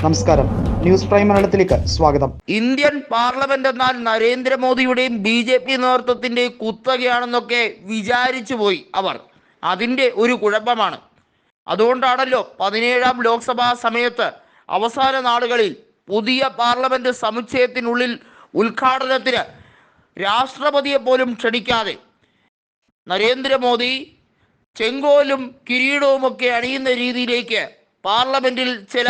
നമസ്കാരം, news prime മലയാളത്തിലേക്ക് സ്വാഗതം. ഇന്ത്യൻ പാർലമെന്റ് എന്നാൽ നരേന്ദ്രമോദിയുടെയും BJP നേതൃത്വത്തിന്റെ കുത്തകയാണെന്നൊക്കെ വിചാരിച്ചു പോയി അവർ. അതിൻ്റെ ഒരു കുഴപ്പമാണ്. അതുകൊണ്ടാണല്ലോ 17ാം ലോക്സഭാ സമയത്ത് അവസാന നാളുകളിൽ പുതിയ പാർലമെന്റ് സമുച്ചയത്തിനുള്ളിൽ ഉദ്ഘാടനത്തിന് രാഷ്ട്രപതിയെ പോലും ക്ഷണിക്കാതെ നരേന്ദ്രമോദി ചെങ്കോലും കിരീടവുമൊക്കെ അണിയുന്ന രീതിയിലേക്ക് പാർലമെന്റിൽ ചില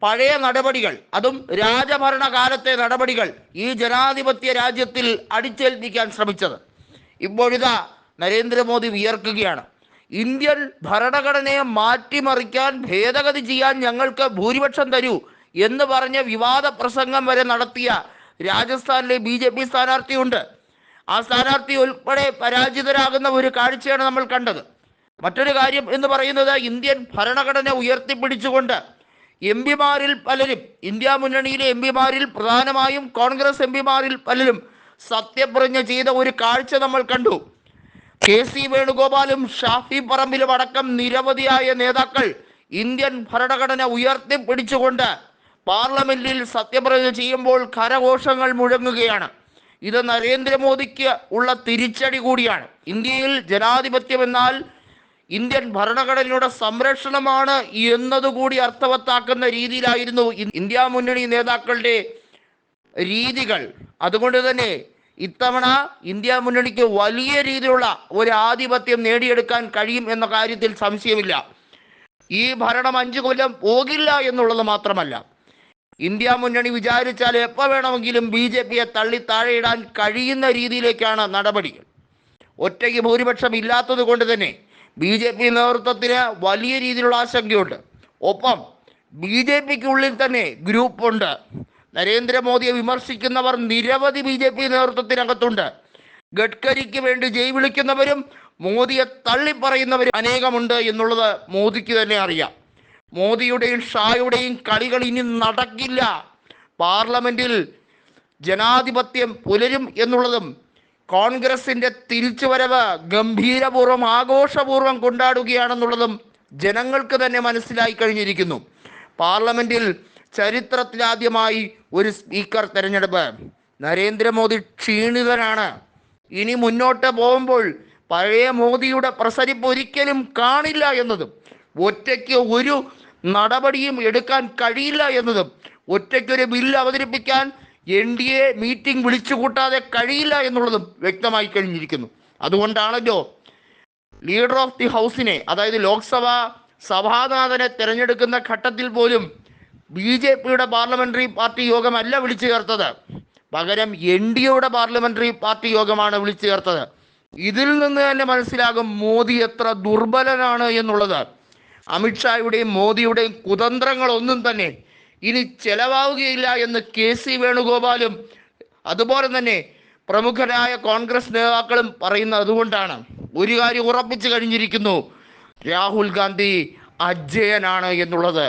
പഴയ നടപടികൾ, അതും രാജഭരണകാലത്തെ നടപടികൾ ഈ ജനാധിപത്യ രാജ്യത്തിൽ അടിച്ചേൽപ്പിക്കാൻ ശ്രമിച്ചത്. ഇപ്പോഴിതാ നരേന്ദ്രമോദി വിയർക്കുകയാണ്. ഇന്ത്യൻ ഭരണഘടനയെ മാറ്റിമറിക്കാൻ, ഭേദഗതി ചെയ്യാൻ ഞങ്ങൾക്ക് ഭൂരിപക്ഷം തരൂ എന്ന് പറഞ്ഞ വിവാദ പ്രസംഗം വരെ നടത്തിയ രാജസ്ഥാനിലെ BJP സ്ഥാനാർത്ഥിയുണ്ട്. ആ സ്ഥാനാർത്ഥി ഉൾപ്പെടെ പരാജിതരാകുന്ന ഒരു കാഴ്ചയാണ് നമ്മൾ കണ്ടത്. മറ്റൊരു കാര്യം എന്ന് പറയുന്നത്, ഇന്ത്യൻ ഭരണഘടന ഉയർത്തിപ്പിടിച്ചുകൊണ്ട് MP-മാരിൽ പലരും, ഇന്ത്യ മുന്നണിയിലെ MP-മാരിൽ പ്രധാനമായും കോൺഗ്രസ് MP-മാരിൽ പലരും സത്യപ്രതിജ്ഞ ചെയ്ത ഒരു കാഴ്ച നമ്മൾ കണ്ടു. KC വേണുഗോപാലും ഷാഫി പറമ്പിലും അടക്കം നിരവധിയായ നേതാക്കൾ ഇന്ത്യൻ ഭരണഘടന ഉയർത്തിപ്പിടിച്ചുകൊണ്ട് പാർലമെന്റിൽ സത്യപ്രതിജ്ഞ ചെയ്യുമ്പോൾ കരഘോഷങ്ങൾ മുഴങ്ങുകയാണ്. ഇത് നരേന്ദ്രമോദിക്ക് ഉള്ള തിരിച്ചടി കൂടിയാണ്. ഇന്ത്യയിൽ ജനാധിപത്യം എന്നാൽ ഇന്ത്യൻ ഭരണഘടനയുടെ സംരക്ഷണമാണ് എന്നതുകൂടി അർത്ഥവത്താക്കുന്ന രീതിയിലായിരുന്നു ഇന്ത്യ മുന്നണി നേതാക്കളുടെ രീതികൾ. അതുകൊണ്ട് തന്നെ ഇത്തവണ ഇന്ത്യ മുന്നണിക്ക് വലിയ രീതിയിലുള്ള ഒരു ആധിപത്യം നേടിയെടുക്കാൻ കഴിയും എന്ന കാര്യത്തിൽ സംശയമില്ല. ഈ ഭരണം 5 കൊല്ലം പോകില്ല എന്നുള്ളത് മാത്രമല്ല, ഇന്ത്യ മുന്നണി വിചാരിച്ചാൽ എപ്പോൾ വേണമെങ്കിലും BJPയെ തള്ളി താഴെയിടാൻ കഴിയുന്ന രീതിയിലേക്കാണ് നടപടികൾ. ഒറ്റയ്ക്ക് ഭൂരിപക്ഷം ഇല്ലാത്തത് കൊണ്ട് തന്നെ BJP നേതൃത്വത്തിന് വലിയ രീതിയിലുള്ള ആശങ്കയുണ്ട്. ഒപ്പം BJPക്കുള്ളിൽ തന്നെ ഗ്രൂപ്പുണ്ട്. നരേന്ദ്രമോദിയെ വിമർശിക്കുന്നവർ നിരവധി BJP നേതൃത്വത്തിനകത്തുണ്ട്. ഗഡ്കരിക്ക് വേണ്ടി ജയ് വിളിക്കുന്നവരും മോദിയെ തള്ളിപ്പറയുന്നവരും അനേകമുണ്ട് എന്നുള്ളത് മോദിക്ക് തന്നെ അറിയാം. മോദിയുടെയും ഷായുടെയും കളികൾ ഇനി നടക്കില്ല. പാർലമെന്റിൽ ജനാധിപത്യം പുലരും എന്നുള്ളതും കോൺഗ്രസിന്റെ തിരിച്ചുവരവ് ഗംഭീരപൂർവ്വം, ആഘോഷപൂർവ്വം കൊണ്ടാടുകയാണെന്നുള്ളതും ജനങ്ങൾക്ക് തന്നെ മനസ്സിലായി കഴിഞ്ഞിരിക്കുന്നു. പാർലമെന്റിൽ ചരിത്രത്തിലാദ്യമായി ഒരു സ്പീക്കർ തെരഞ്ഞെടുപ്പ്. നരേന്ദ്രമോദി ക്ഷീണിതനാണ്. ഇനി മുന്നോട്ട് പോകുമ്പോൾ പഴയ മോദിയുടെ പ്രസരിപ്പ് ഒരിക്കലും കാണില്ല എന്നതും, ഒറ്റയ്ക്ക് ഒരു നടപടിയും എടുക്കാൻ കഴിയില്ല എന്നതും, ഒറ്റയ്ക്കൊരു ബില്ല് അവതരിപ്പിക്കാൻ NDA മീറ്റിംഗ് വിളിച്ചുകൂട്ടാതെ കഴിയില്ല എന്നുള്ളതും വ്യക്തമായി കഴിഞ്ഞിരിക്കുന്നു. അതുകൊണ്ടാണല്ലോ ലീഡർ ഓഫ് ദി ഹൗസിനെ, അതായത് ലോക്സഭ സഭാനാഥനെ തിരഞ്ഞെടുക്കുന്ന ഘട്ടത്തിൽ പോലും BJPയുടെ പാർലമെന്ററി പാർട്ടി യോഗമല്ല വിളിച്ചു ചേർത്തത്, പകരം NDAയുടെ പാർലമെന്ററി പാർട്ടി യോഗമാണ് വിളിച്ചു ചേർത്തത്. ഇതിൽ നിന്ന് തന്നെ മനസ്സിലാകും മോദി എത്ര ദുർബലനാണ് എന്നുള്ളത്. അമിത്ഷായുടെയും മോദിയുടെയും കുതന്ത്രങ്ങളൊന്നും തന്നെ ഇനി ചെലവാവുകയില്ല എന്ന് KC വേണുഗോപാലും അതുപോലെ തന്നെ പ്രമുഖരായ കോൺഗ്രസ് നേതാക്കളും പറയുന്നത് അതുകൊണ്ടാണ്. ഒരു കാര്യം ഉറപ്പിച്ചു കഴിഞ്ഞിരിക്കുന്നു, രാഹുൽ ഗാന്ധി അജയനാണ് എന്നുള്ളത്.